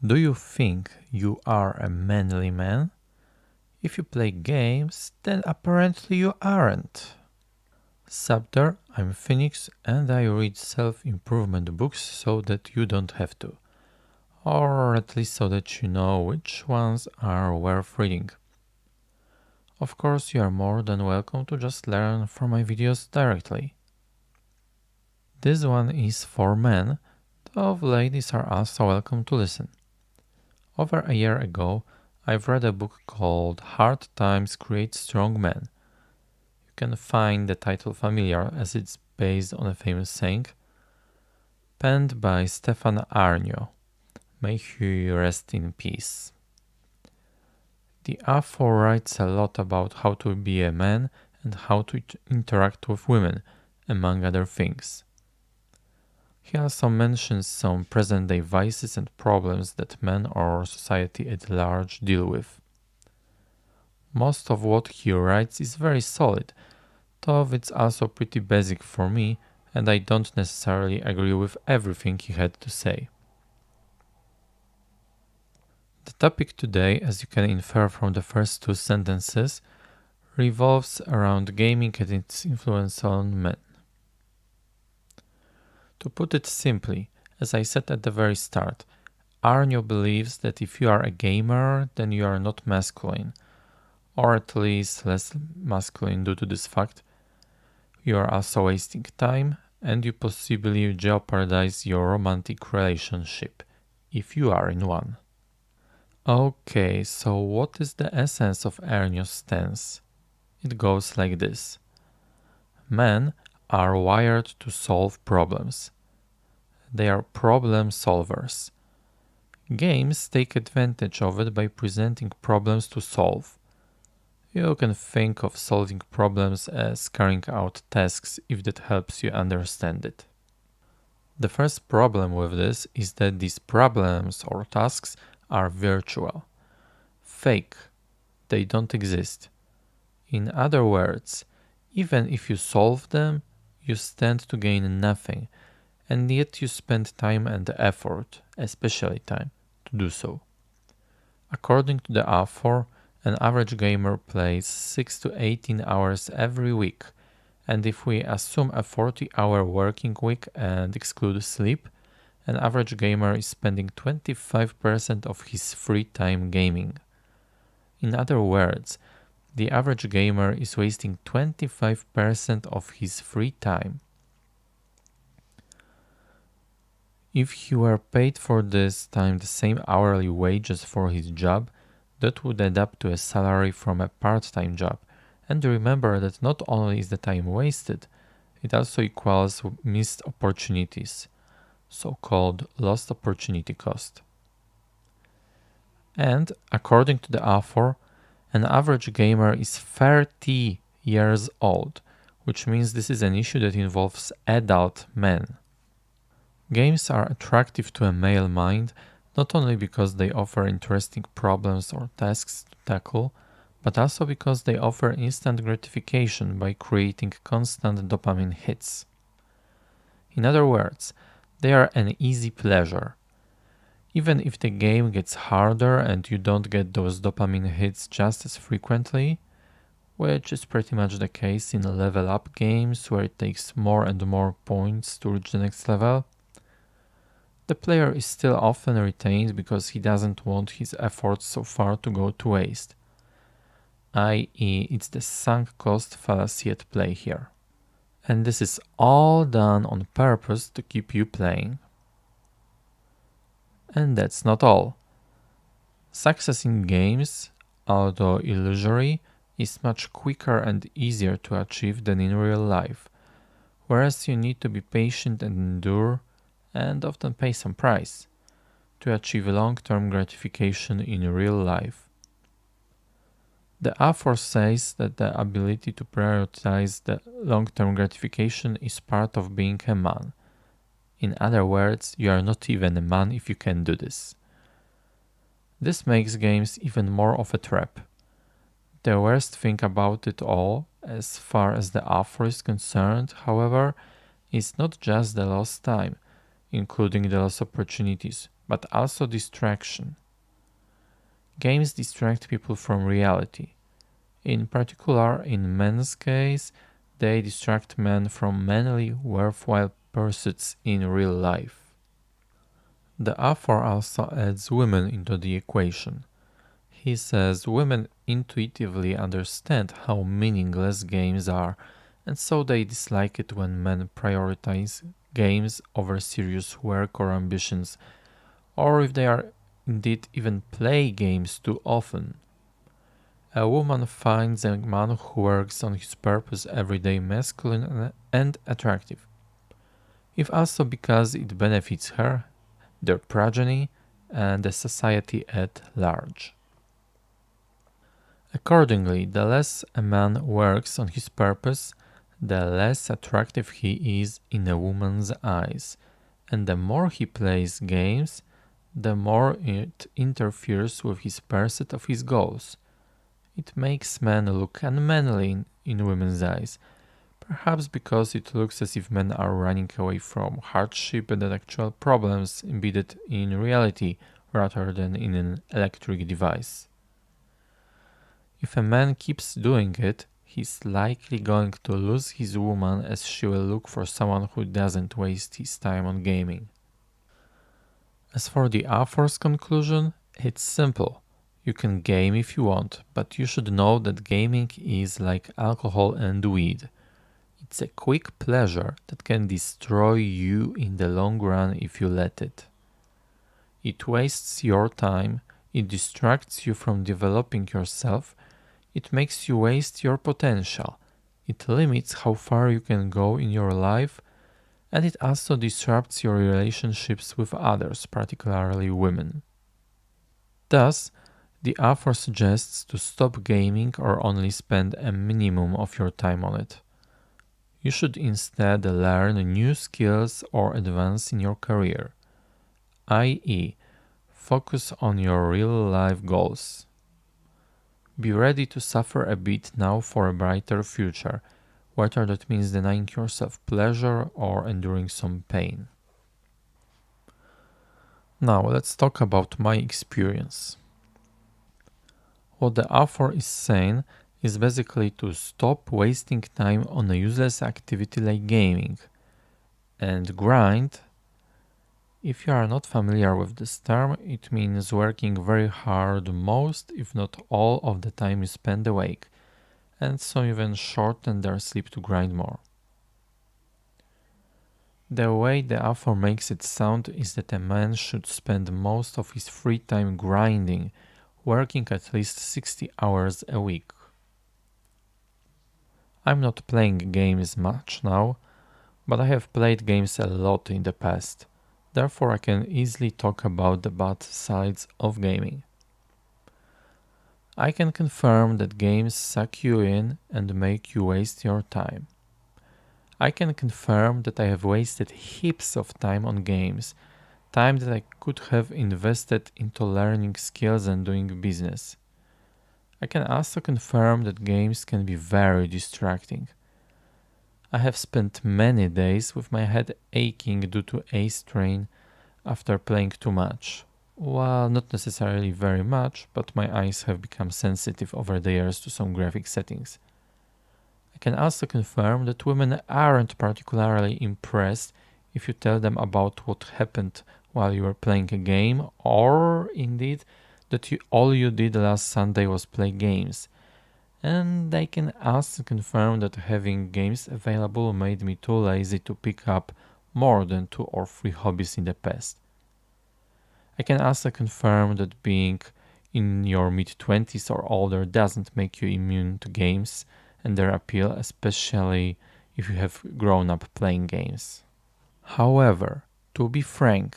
Do you think you are a manly man? If you play games, then apparently you aren't. Sup there, I'm Phoenix and I read self-improvement books so that you don't have to. Or at least so that you know which ones are worth reading. Of course, you are more than welcome to just learn from my videos directly. This one is for men, though ladies are also welcome to listen. Over a year ago, I've read a book called Hard Times Create Strong Men. You can find the title familiar as it's based on a famous saying, penned by Stefan Aarnio. May he rest in peace. The author writes a lot about how to be a man and how to interact with women, among other things. He also mentions some present-day vices and problems that men or society at large deal with. Most of what he writes is very solid, though it's also pretty basic for me, and I don't necessarily agree with everything he had to say. The topic today, as you can infer from the first two sentences, revolves around gaming and its influence on men. To put it simply, as I said at the very start, Aarnio believes that if you are a gamer, then you are not masculine, or at least less masculine due to this fact. You are also wasting time, and you possibly jeopardize your romantic relationship, if you are in one. Okay, so what is the essence of Aarnio's stance? It goes like this. Men are wired to solve problems. They are problem solvers. Games take advantage of it by presenting problems to solve. You can think of solving problems as carrying out tasks if that helps you understand it. The first problem with this is that these problems or tasks are virtual. Fake. They don't exist. In other words, even if you solve them, you stand to gain nothing, and yet you spend time and effort, especially time, to do so. According to the author, an average gamer plays 6 to 18 hours every week, and if we assume a 40-hour working week and exclude sleep, an average gamer is spending 25% of his free time gaming. In other words, the average gamer is wasting 25% of his free time. If he were paid for this time the same hourly wages for his job, that would add up to a salary from a part-time job. And remember that not only is the time wasted, it also equals missed opportunities, so-called lost opportunity cost. And according to the author, an average gamer is 30 years old, which means this is an issue that involves adult men. Games are attractive to a male mind not only because they offer interesting problems or tasks to tackle, but also because they offer instant gratification by creating constant dopamine hits. In other words, they are an easy pleasure. Even if the game gets harder and you don't get those dopamine hits just as frequently, which is pretty much the case in level up games where it takes more and more points to reach the next level, the player is still often retained because he doesn't want his efforts so far to go to waste. I.e., it's the sunk cost fallacy at play here. And this is all done on purpose to keep you playing. And that's not all. Success in games, although illusory, is much quicker and easier to achieve than in real life, whereas you need to be patient and endure, and often pay some price, to achieve long-term gratification in real life. The author says that the ability to prioritize the long-term gratification is part of being a man. In other words, you are not even a man if you can do this. This makes games even more of a trap. The worst thing about it all, as far as the author is concerned, however, is not just the lost time, including the lost opportunities, but also distraction. Games distract people from reality. In particular, in men's case, they distract men from manly, worthwhile pursuits in real life. The author also adds women into the equation. He says women intuitively understand how meaningless games are, and so they dislike it when men prioritize games over serious work or ambitions, or if they are indeed even play games too often. A woman finds a man who works on his purpose every day masculine and attractive, if also because it benefits her, their progeny, and the society at large. Accordingly, the less a man works on his purpose, the less attractive he is in a woman's eyes, and the more he plays games, the more it interferes with his pursuit of his goals. It makes men look unmanly in women's eyes, perhaps because it looks as if men are running away from hardship and actual problems embedded in reality rather than in an electric device. If a man keeps doing it, he's likely going to lose his woman as she will look for someone who doesn't waste his time on gaming. As for the author's conclusion, it's simple. You can game if you want, but you should know that gaming is like alcohol and weed. It's a quick pleasure that can destroy you in the long run if you let it. It wastes your time, it distracts you from developing yourself, it makes you waste your potential, it limits how far you can go in your life, and it also disrupts your relationships with others, particularly women. Thus, the author suggests to stop gaming or only spend a minimum of your time on it. You should instead learn new skills or advance in your career, i.e., focus on your real life goals. Be ready to suffer a bit now for a brighter future, whether that means denying yourself pleasure or enduring some pain. Now let's talk about my experience. What the author is saying is basically to stop wasting time on a useless activity like gaming. And grind, if you are not familiar with this term, it means working very hard most, if not all, of the time you spend awake, and some even shorten their sleep to grind more. The way the author makes it sound is that a man should spend most of his free time grinding, working at least 60 hours a week. I'm not playing games much now, but I have played games a lot in the past. Therefore, I can easily talk about the bad sides of gaming. I can confirm that games suck you in and make you waste your time. I can confirm that I have wasted heaps of time on games, time that I could have invested into learning skills and doing business. I can also confirm that games can be very distracting. I have spent many days with my head aching due to eye strain after playing too much. Well, not necessarily very much, but my eyes have become sensitive over the years to some graphic settings. I can also confirm that women aren't particularly impressed if you tell them about what happened while you were playing a game, or indeed that all you did last Sunday was play games. And I can also confirm that having games available made me too lazy to pick up more than 2 or 3 hobbies in the past. I can also confirm that being in your mid-20s or older doesn't make you immune to games and their appeal, especially if you have grown up playing games. However, to be frank,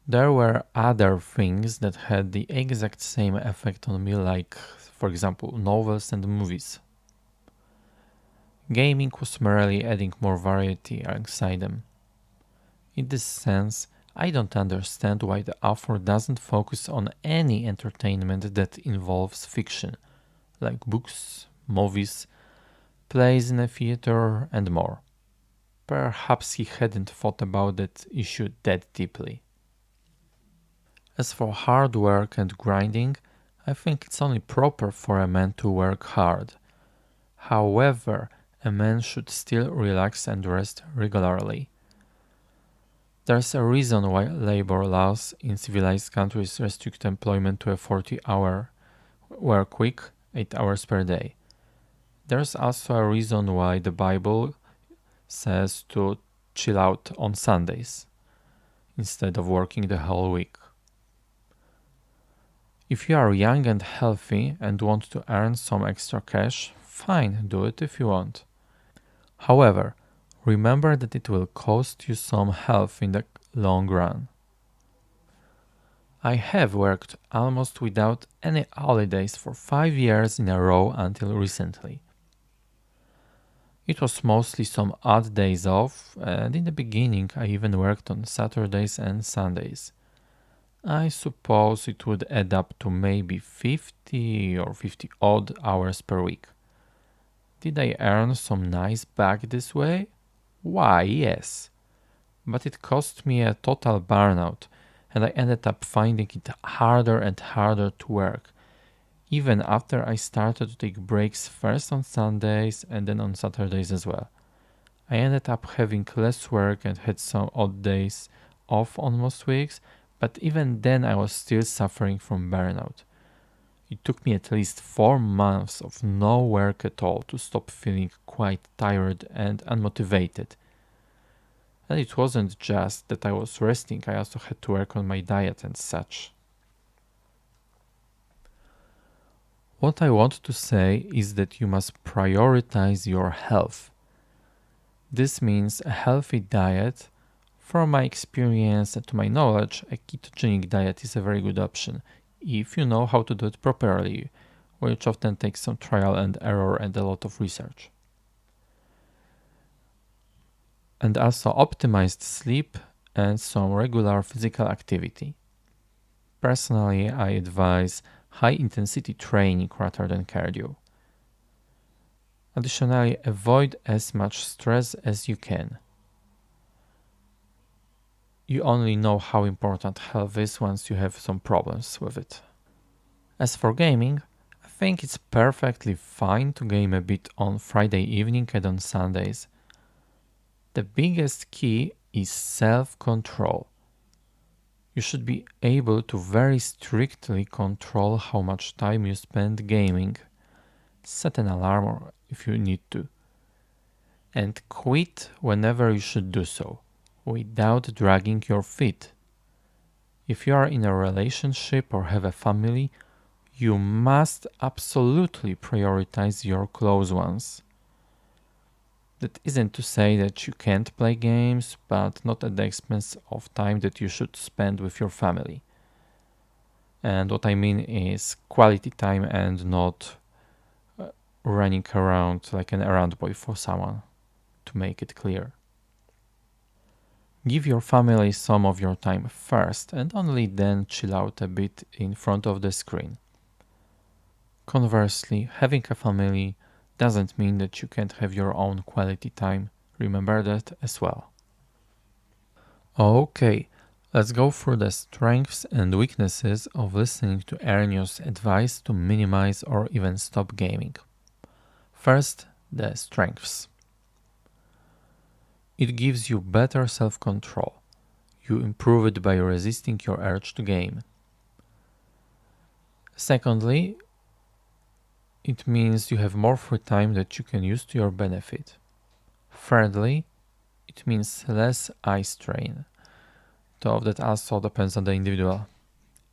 there were other things that had the exact same effect on me, like, for example, novels and movies. Gaming was merely adding more variety alongside them. In this sense, I don't understand why the author doesn't focus on any entertainment that involves fiction, like books, movies, plays in a theater, and more. Perhaps he hadn't thought about that issue that deeply. As for hard work and grinding, I think it's only proper for a man to work hard. However, a man should still relax and rest regularly. There's a reason why labor laws in civilized countries restrict employment to a 40-hour work week, 8 hours per day. There's also a reason why the Bible says to chill out on Sundays instead of working the whole week. If you are young and healthy and want to earn some extra cash, fine, do it if you want. However, remember that it will cost you some health in the long run. I have worked almost without any holidays for 5 years in a row until recently. It was mostly some odd days off, and in the beginning I even worked on Saturdays and Sundays. I suppose it would add up to maybe 50 or 50 odd hours per week. Did I earn some nice back this way? Why, yes. But it cost me a total burnout, and I ended up finding it harder and harder to work, even after I started to take breaks first on Sundays and then on Saturdays as well. I ended up having less work and had some odd days off on most weeks, but even then I was still suffering from burnout. It took me at least 4 months of no work at all to stop feeling quite tired and unmotivated. And it wasn't just that I was resting, I also had to work on my diet and such. What I want to say is that you must prioritize your health. This means a healthy diet. From my experience and to my knowledge, a ketogenic diet is a very good option if you know how to do it properly, which often takes some trial and error and a lot of research. And also optimized sleep and some regular physical activity. Personally, I advise high intensity training rather than cardio. Additionally, avoid as much stress as you can. You only know how important health is once you have some problems with it. As for gaming, I think it's perfectly fine to game a bit on Friday evening and on Sundays. The biggest key is self-control. You should be able to very strictly control how much time you spend gaming. Set an alarm if you need to. And quit whenever you should do so, without dragging your feet. If you are in a relationship or have a family, you must absolutely prioritize your close ones. That isn't to say that you can't play games, but not at the expense of time that you should spend with your family. And what I mean is quality time and not running around like an errand boy for someone, to make it clear. Give your family some of your time first and only then chill out a bit in front of the screen. Conversely, having a family doesn't mean that you can't have your own quality time. Remember that as well. Okay, let's go through the strengths and weaknesses of listening to Aarnio's advice to minimize or even stop gaming. First, the strengths. It gives you better self-control. You improve it by resisting your urge to game. Secondly, it means you have more free time that you can use to your benefit. Thirdly, it means less eye strain. Though that also depends on the individual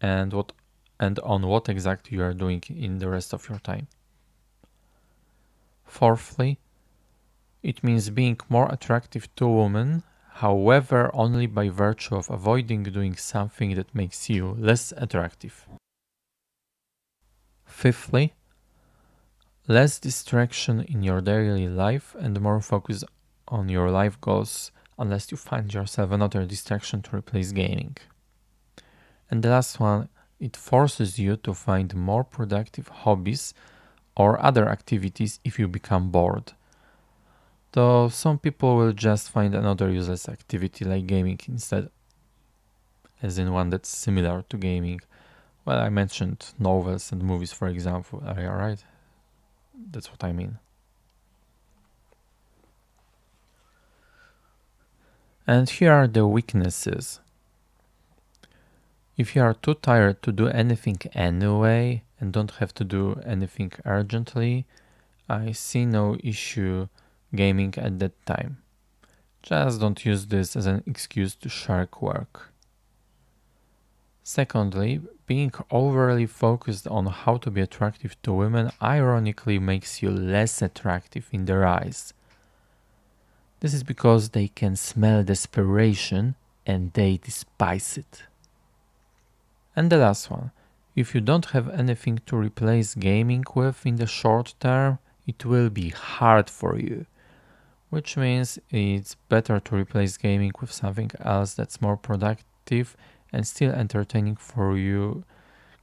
and on what exactly you are doing in the rest of your time. Fourthly, it means being more attractive to women, however only by virtue of avoiding doing something that makes you less attractive. Fifthly, less distraction in your daily life and more focus on your life goals unless you find yourself another distraction to replace gaming. And the last one, it forces you to find more productive hobbies or other activities if you become bored. Though some people will just find another useless activity like gaming instead. as in one that's similar to gaming. Well, I mentioned novels and movies, for example. Are you right? That's what I mean. And here are the weaknesses. If you are too tired to do anything anyway and don't have to do anything urgently, I see no issue gaming at that time. Just don't use this as an excuse to shirk work. Secondly, being overly focused on how to be attractive to women ironically makes you less attractive in their eyes. This is because they can smell desperation and they despise it. And the last one, if you don't have anything to replace gaming with in the short term, it will be hard for you. Which means it's better to replace gaming with something else that's more productive and still entertaining for you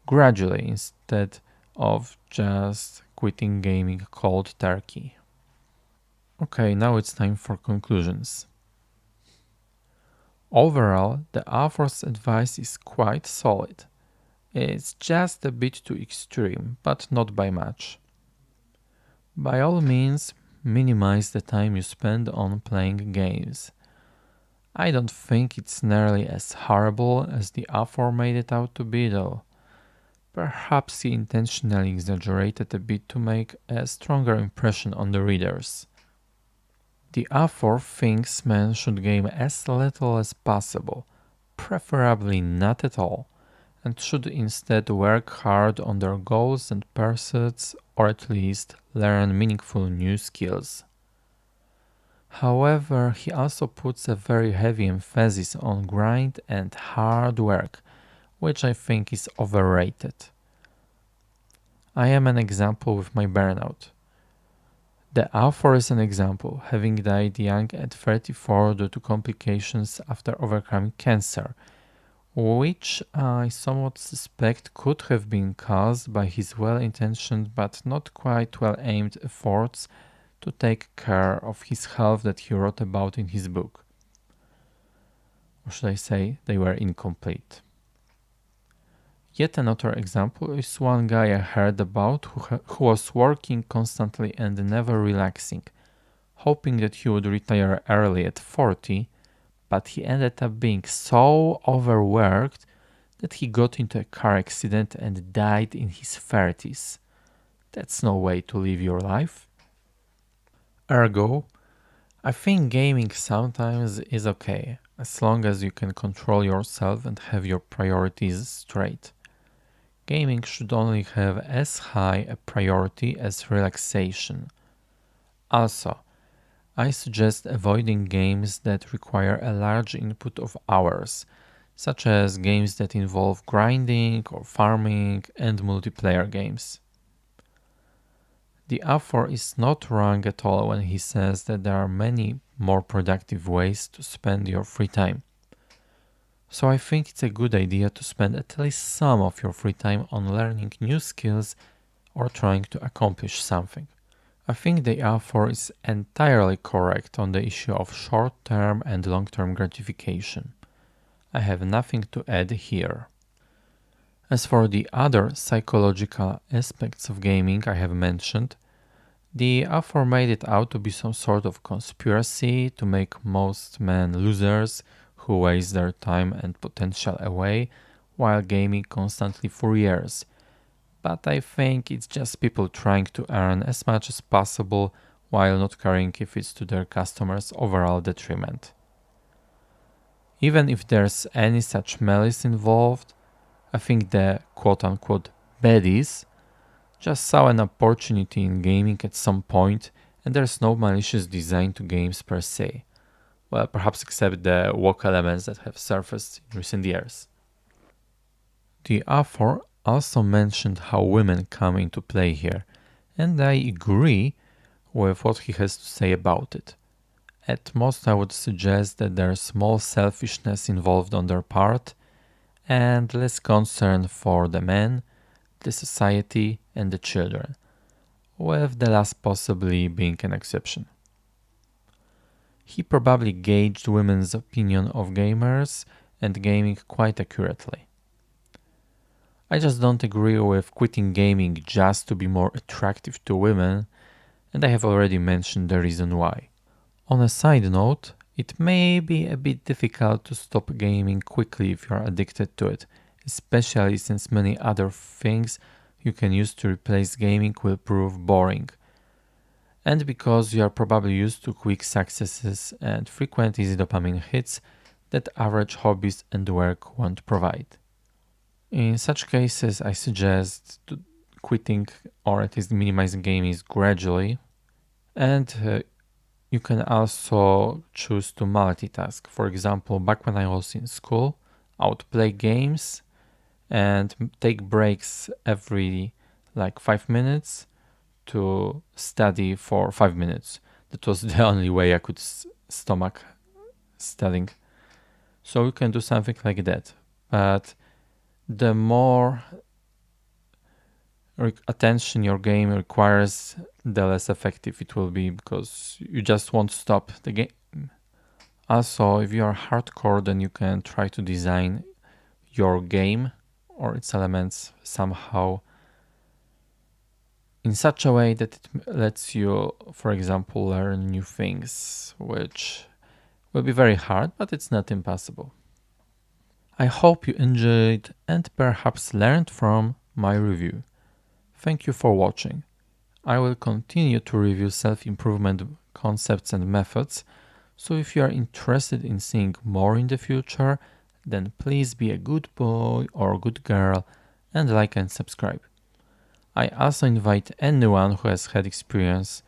gradually instead of just quitting gaming cold turkey. Okay, now it's time for conclusions. Overall, the author's advice is quite solid. It's just a bit too extreme, but not by much. By all means, minimize the time you spend on playing games. I don't think it's nearly as horrible as the author made it out to be, though. Perhaps he intentionally exaggerated a bit to make a stronger impression on the readers. The author thinks men should game as little as possible, preferably not at all, and should instead work hard on their goals and pursuits, or at least learn meaningful new skills. However, he also puts a very heavy emphasis on grind and hard work, which I think is overrated. I am an example with my burnout. The author is an example, having died young at 34 due to complications after overcoming cancer, which I somewhat suspect could have been caused by his well-intentioned but not quite well-aimed efforts to take care of his health that he wrote about in his book. Or should I say, they were incomplete. Yet another example is one guy I heard about who was working constantly and never relaxing, hoping that he would retire early at 40, but he ended up being so overworked that he got into a car accident and died in his 30s. That's no way to live your life. Ergo, I think gaming sometimes is okay, as long as you can control yourself and have your priorities straight. Gaming should only have as high a priority as relaxation. Also, I suggest avoiding games that require a large input of hours, such as games that involve grinding or farming and multiplayer games. The author is not wrong at all when he says that there are many more productive ways to spend your free time. So I think it's a good idea to spend at least some of your free time on learning new skills or trying to accomplish something. I think the author is entirely correct on the issue of short-term and long-term gratification. I have nothing to add here. As for the other psychological aspects of gaming I have mentioned, the author made it out to be some sort of conspiracy to make most men losers who waste their time and potential away while gaming constantly for years. But I think it's just people trying to earn as much as possible while not caring if it's to their customers' overall detriment. Even if there's any such malice involved, I think the quote-unquote baddies just saw an opportunity in gaming at some point, and there's no malicious design to games per se. Well, perhaps except the woke elements that have surfaced in recent years. The author also mentioned how women come into play here, and I agree with what he has to say about it. At most, I would suggest that there's more selfishness involved on their part, and less concern for the men, the society, and the children, with the last possibly being an exception. He probably gauged women's opinion of gamers and gaming quite accurately. I just don't agree with quitting gaming just to be more attractive to women, and I have already mentioned the reason why. On a side note, it may be a bit difficult to stop gaming quickly if you are addicted to it, especially since many other things you can use to replace gaming will prove boring. And because you are probably used to quick successes and frequent easy dopamine hits that average hobbies and work won't provide. In such cases, I suggest quitting or at least minimizing gaming gradually, and you can also choose to multitask. For example, back when I was in school, I would play games and take breaks every like 5 minutes to study for 5 minutes. That was the only way I could stomach studying. So you can do something like that. But the more attention your game requires, the less effective it will be because you just won't stop the game. Also, if you are hardcore, then you can try to design your game or its elements somehow in such a way that it lets you, for example, learn new things, which will be very hard, but it's not impossible. I hope you enjoyed and perhaps learned from my review. Thank you for watching. I will continue to review self-improvement concepts and methods, so if you are interested in seeing more in the future, then please be a good boy or good girl and like and subscribe. I also invite anyone who has had experience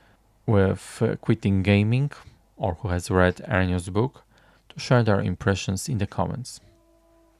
with quitting gaming or who has read Aarnio's book to share their impressions in the comments.